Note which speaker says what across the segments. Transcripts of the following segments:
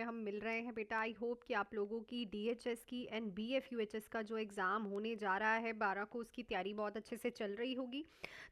Speaker 1: हम मिल रहे हैं बेटा। आई होप कि आप लोगों की डीएचएस की एंड बीएफयूएचएस का जो एग्ज़ाम होने जा रहा है 12 को, उसकी तैयारी बहुत अच्छे से चल रही होगी।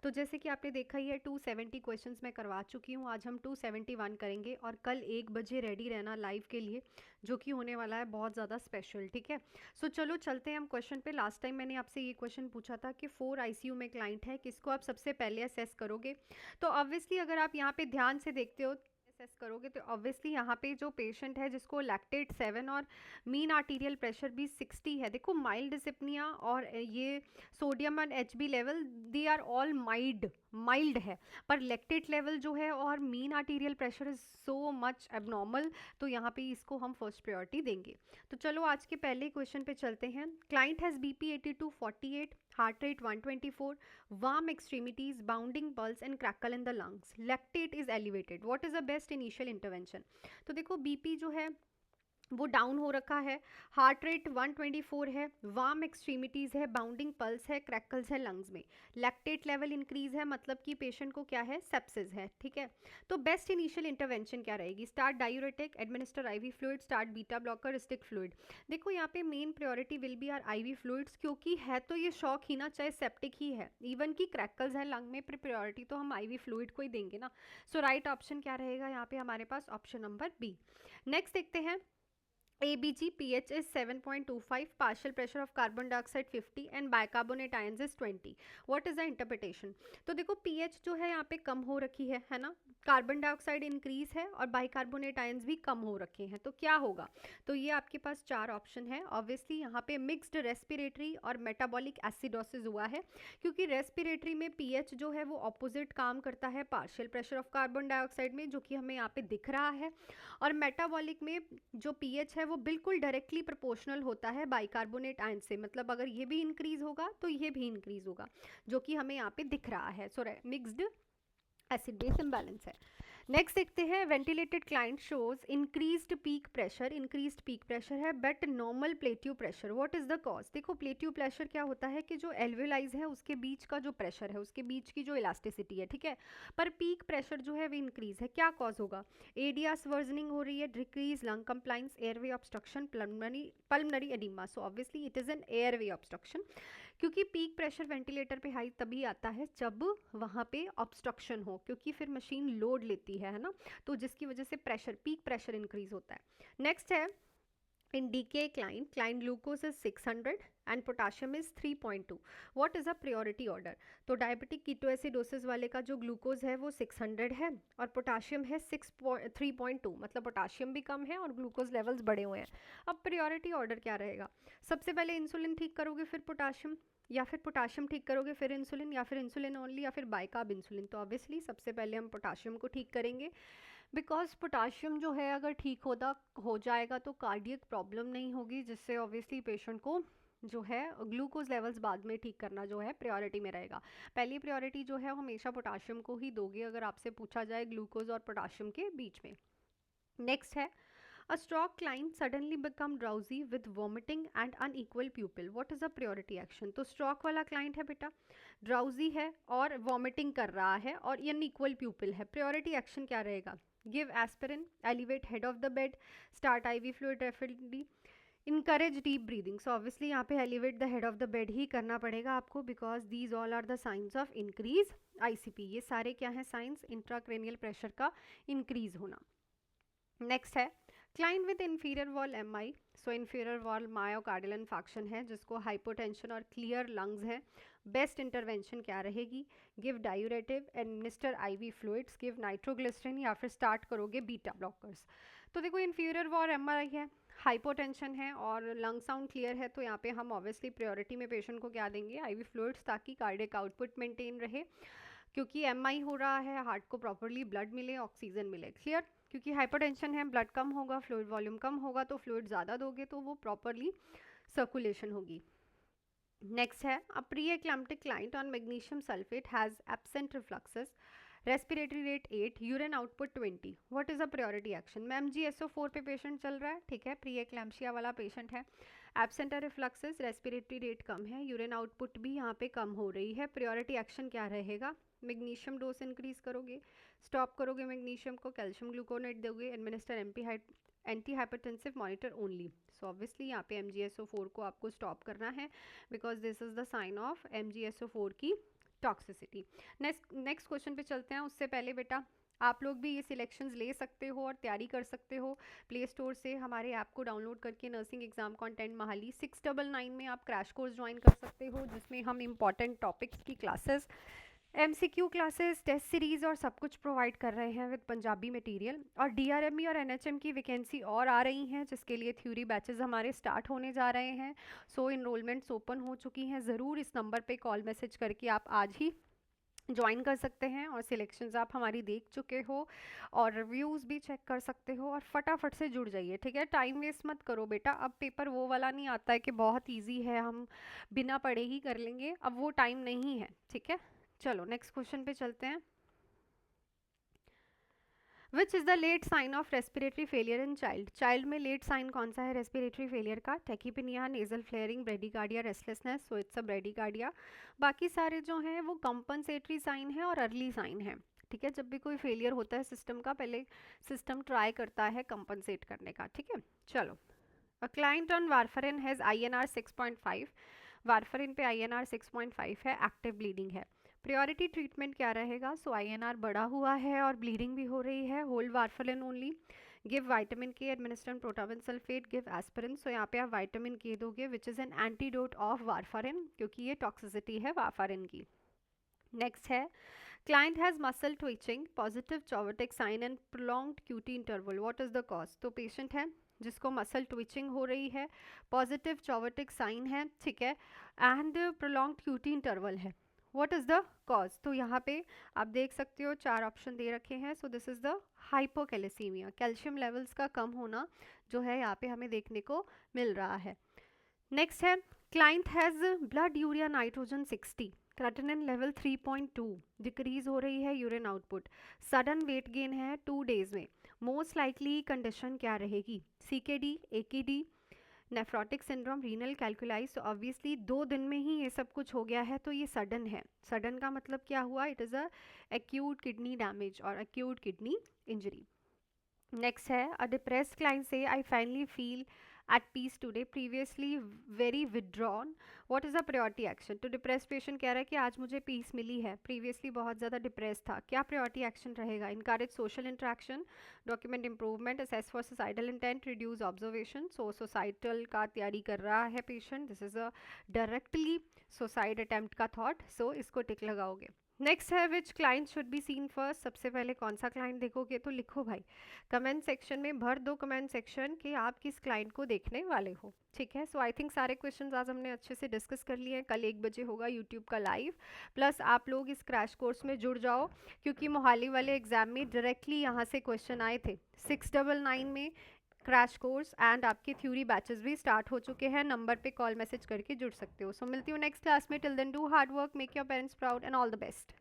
Speaker 1: तो जैसे कि आपने देखा ही है 270 क्वेश्चंस मैं करवा चुकी हूँ। आज हम 271 करेंगे और कल 1 बजे रेडी रहना लाइव के लिए, जो कि होने वाला है बहुत ज़्यादा स्पेशल। ठीक है, सो चलो चलते हैं हम क्वेश्चन पे। लास्ट टाइम मैंने आपसे ये क्वेश्चन पूछा था कि 4 आईसीयू में क्लाइंट है, किसको आप सबसे पहले असेस करोगे। तो ऑब्वियसली अगर आप यहाँ पे ध्यान से देखते हो असेस करोगे तो ऑब्वियसली यहाँ पे जो पेशेंट है जिसको लैक्टेट 7 और मीन आर्टीरियल प्रेशर भी 60 है। देखो माइल्ड डिसिप्निया और ये sodium and HB level they are all mild है, पर लैक्टेट लेवल जो है और mean arterial pressure is so much abnormal, तो यहाँ पे इसको हम फर्स्ट प्रायोरिटी देंगे। तो चलो आज के पहले क्वेश्चन पे चलते हैं। Client has BP 82/48, heart rate 124, warm extremities, bounding pulse and crackle in the lungs, lactate is elevated, what is the best initial intervention। तो देखो बीपी जो है वो डाउन हो रखा है, हार्ट रेट 124 है, वार्म एक्सट्रीमिटीज़ है, बाउंडिंग पल्स है, क्रैकल्स है लंग्स में, लैक्टेट लेवल इंक्रीज है, मतलब कि पेशेंट को क्या है, सेप्सिस है। ठीक है, तो बेस्ट इनिशियल इंटरवेंशन क्या रहेगी। Start diuretic, administer IV fluid, start beta blocker, stick fluid. देखो यहाँ पे main priority will be our IV fluids, क्योंकि है तो ये शॉक ही ना, चाहे सेप्टिक ही है, इवन की क्रैकल्स है लंग में, प्रायोरिटी तो हम आईवी फ्लूइड को ही देंगे ना। सो राइट ऑप्शन क्या रहेगा यहाँ पे हमारे पास, ऑप्शन नंबर बी। नेक्स्ट देखते हैं। ABG pH is 7.25, partial pressure of carbon dioxide 50 and bicarbonate ions is 20. What is the interpretation। तो देखो pH जो है यहाँ पे कम हो रखी है ना, कार्बन डाइऑक्साइड इंक्रीज है और बाइकार्बोनेट आयंस भी कम हो रखे हैं, तो क्या होगा। तो ये आपके पास 4 ऑप्शन है। ऑब्वियसली यहाँ पे मिक्स्ड रेस्पिरेटरी और मेटाबॉलिक एसिडोसिस हुआ है, क्योंकि रेस्पिरेटरी में pH जो है वो ऑपोजिट काम करता है partial pressure of carbon dioxide में, जो कि हमें यहाँ पे दिख रहा है, और मेटाबॉलिक में जो pH है वो बिल्कुल डायरेक्टली प्रोपोर्शनल होता है बाइकार्बोनेट आयन से, मतलब अगर ये भी इंक्रीज होगा तो ये भी इंक्रीज होगा, जो कि हमें यहाँ पे दिख रहा है। So mixed acid base imbalance है। नेक्स्ट देखते हैं। Ventilated client shows increased peak pressure है but normal plateau pressure, what is the cause. देखो प्लेट्यू प्रेशर क्या होता है कि जो एल्वेलाइज है उसके बीच का जो प्रेशर है, उसके बीच की जो इलास्टिसिटी है, ठीक है, पर पीक प्रेशर जो है वो इंक्रीज है, क्या कॉज होगा। एडियास वर्जनिंग हो रही है, decrease lung compliance, airway obstruction, pulmonary oedema. So obviously it is an airway obstruction, क्योंकि पीक प्रेशर वेंटिलेटर पे हाई तभी आता है जब वहाँ पे ऑब्स्ट्रक्शन हो, क्योंकि फिर मशीन लोड लेती है ना, तो जिसकी वजह से प्रेशर, पीक प्रेशर इंक्रीज होता है। नेक्स्ट है। In DK client glucose is 600 and potassium is 3.2. What is a priority order। तो डायबिटिक कीटोएसिडोसिस वाले का जो ग्लूकोज है वो 600 है और पोटाशियम है 3.2, मतलब पोटाशियम भी कम है और ग्लूकोज लेवल्स बढ़े हुए हैं। अब प्रायोरिटी ऑर्डर क्या रहेगा। सबसे पहले इंसुलिन ठीक करोगे, फिर पोटाशियम, या फिर पोटाशियम ठीक करोगे फिर इंसुलिन, या फिर इंसुलिन ओनली, या फिर बाइकार्ब इंसुलिन। तो ऑब्वियसली सबसे पहले हम पोटाशियम को ठीक करेंगे, बिकॉज पोटाशियम जो है अगर ठीक हो जाएगा तो कार्डियक प्रॉब्लम नहीं होगी, जिससे ऑब्वियसली पेशेंट को जो है ग्लूकोज लेवल्स बाद में ठीक करना जो है प्रायोरिटी में रहेगा। पहली प्रायोरिटी जो है हमेशा पोटाशियम को ही दोगे अगर आपसे पूछा जाए ग्लूकोज और पोटाशियम के बीच में। नेक्स्ट है। A stroke client suddenly become drowsy with vomiting and unequal pupil. What is the priority action। तो stroke वाला client है बेटा, drowsy है और vomiting कर रहा है और unequal pupil है, priority action क्या रहेगा। Give aspirin, elevate head of the bed, start IV fluid rapidly, encourage deep breathing। So obviously यहाँ पे elevate the head of the bed ही करना पड़ेगा आपको, because these all are the signs of increase ICP। ये सारे क्या हैं signs, intracranial pressure का इंक्रीज होना। नेक्स्ट है। Client with inferior wall MI, so inferior wall myocardial infection है जिसको हाइपोटेंशन और क्लियर लंग्स है। बेस्ट इंटरवेंशन क्या रहेगी। Give diuretic, administer IV fluids, give nitroglycerin, या फिर स्टार्ट करोगे बीटा ब्लॉकर्स। तो देखो इंफीरियर वॉल MI है, हाइपोटेंशन है और लंग साउंड क्लियर है, तो यहाँ पे हम ऑब्वियसली प्रायोरिटी में पेशेंट को क्या देंगे, IV फ्लूइड्स, ताकि कार्डियक आउटपुट मेंटेन रहे, क्योंकि MI हो रहा है, हार्ट को प्रॉपरली ब्लड मिले, ऑक्सीजन मिले। क्लियर, क्योंकि हाइपरटेंशन है, ब्लड कम होगा, फ्लूइड वॉल्यूम कम होगा, तो फ्लूइड ज़्यादा दोगे तो वो प्रॉपरली सर्कुलेशन होगी। नेक्स्ट है। A pre eclamptic client on magnesium sulphate has absent reflexes, respiratory rate 8, urine output 20। What is a priority action. M G SO4 पे पेशेंट चल रहा है, ठीक है, प्री एक्लैम्पशिया वाला पेशेंट है, एब्सेंट रिफ्लक्सेस, रेस्पिरेटरी रेट कम है, यूरिन आउटपुट भी यहाँ पे कम हो रही है, प्रायोरिटी एक्शन क्या रहेगा। मैग्नीशियम डोज इंक्रीज करोगे, स्टॉप करोगे मैग्नीशियम को, कैल्शियम ग्लूकोनेट दोगे, administer anti hypertensive monitor only. So obviously यहाँ पे MgSO4 को आपको स्टॉप करना है because this is the sign of MgSO4 की टॉक्सिसिटी। नेक्स्ट क्वेश्चन पे चलते हैं। उससे पहले बेटा आप लोग भी ये सिलेक्शंस ले सकते हो और तैयारी कर सकते हो प्ले स्टोर से हमारे ऐप को डाउनलोड करके। नर्सिंग एग्जाम कंटेंट महाली 699 में आप क्रैश कोर्स ज्वाइन कर सकते हो जिसमें हम इंपॉर्टेंट टॉपिक्स की classes, MCQ classes, test series और सब कुछ प्रोवाइड कर रहे हैं विद पंजाबी मटेरियल। और DRME और NHM की वैकेंसी और आ रही हैं जिसके लिए थ्योरी बैचेस हमारे स्टार्ट होने जा रहे हैं। सो इनरोलमेंट्स ओपन हो चुकी हैं। ज़रूर इस नंबर पे कॉल मैसेज करके आप आज ही ज्वाइन कर सकते हैं और सिलेक्शंस आप हमारी देख चुके हो और रिव्यूज़ भी चेक कर सकते हो और फटाफट से जुड़ जाइए, ठीक है। टाइम वेस्ट मत करो बेटा। अब पेपर वो वाला नहीं आता है कि बहुत इजी है हम बिना पढ़े ही कर लेंगे, अब वो टाइम नहीं है, ठीक है। चलो नेक्स्ट क्वेश्चन पे चलते हैं। Which is the late sign of respiratory failure in child. Child में लेट साइन कौन सा है रेस्पिरेटरी फेलियर का? Tachypnoea, nasal flaring, bradycardia, restlessness. So it's a bradycardia. बाकी सारे जो हैं वो कंपनसेटरी साइन है और अर्ली साइन है, ठीक है। जब भी कोई फेलियर होता है सिस्टम का, पहले सिस्टम ट्राई करता है कंपनसेट करने का, ठीक है। चलो, a client on warfarin has INR 6.5। Warfarin पे INR 6.5 है, एक्टिव ब्लीडिंग है। प्रायोरिटी ट्रीटमेंट क्या रहेगा? सो INR बढ़ा हुआ है और ब्लीडिंग भी हो रही है। Hold warfarin only. Give vitamin K, administer protamine sulphate, give aspirin. So यहाँ पे आप विटामिन के दोगे which is an antidote of warfarin क्योंकि ये टॉक्सिसिटी है वारफरिन की। नेक्स्ट है client has muscle twitching, positive Chvostek sign and prolonged QT interval, what is the cause? तो पेशेंट है जिसको मसल ट्विचिंग हो रही है, पॉजिटिव चौवटिक साइन है, ठीक है, एंड प्रोलॉन्ग्ड QT इंटरवल है। What is the cause? तो यहाँ पे आप देख सकते हो 4 ऑप्शन दे रखे हैं। So this is the hypocalcaemia, calcium levels का कम होना जो है यहाँ पे हमें देखने को मिल रहा है। नेक्स्ट है client has blood urea nitrogen 60, creatinine level 3.2, decrease हो रही है urine output, sudden weight gain है 2 डेज में। मोस्ट लाइकली कंडीशन क्या रहेगी? CKD, AKD, nephrotic syndrome, renal calculi. तो ऑब्वियसली 2 दिन में ही ये सब कुछ हो गया है तो ये सडन है। सडन का मतलब क्या हुआ? It is a acute kidney damage और एक्यूट किडनी इंजरी। नेक्स्ट है अ डिप्रेस्ड क्लाइंट से I finally feel at peace today, previously very withdrawn, what is the priority action? तो डिप्रेस पेशेंट कह रहा है कि आज मुझे पीस मिली है, प्रीवियसली बहुत ज़्यादा डिप्रेस था। क्या प्रायोरिटी एक्शन रहेगा? Encourage social interaction, document improvement, assess for societal intent, reduce observation. So societal का तैयारी कर रहा है patient, this is a directly suicide attempt का थॉट, सो इसको टिक लगाओगे। नेक्स्ट है which client should be seen first, सबसे पहले कौन सा क्लाइंट देखोगे? तो लिखो भाई कमेंट सेक्शन में, भर दो कमेंट सेक्शन कि आप किस क्लाइंट को देखने वाले हो, ठीक है। सो आई थिंक सारे क्वेश्चंस आज हमने अच्छे से डिस्कस कर लिए हैं। कल 1 बजे होगा यूट्यूब का लाइव, प्लस आप लोग इस क्रैश कोर्स में जुड़ जाओ क्योंकि मोहाली वाले एग्जाम में डायरेक्टली यहाँ से क्वेश्चन आए थे। 699 में क्रैश कोर्स एंड आपके थ्योरी बैचेस भी स्टार्ट हो चुके हैं। नंबर पे कॉल मैसेज करके जुड़ सकते हो। सो मिलती हूँ नेक्स्ट क्लास में। Till then do hard work, make your parents proud and all the best.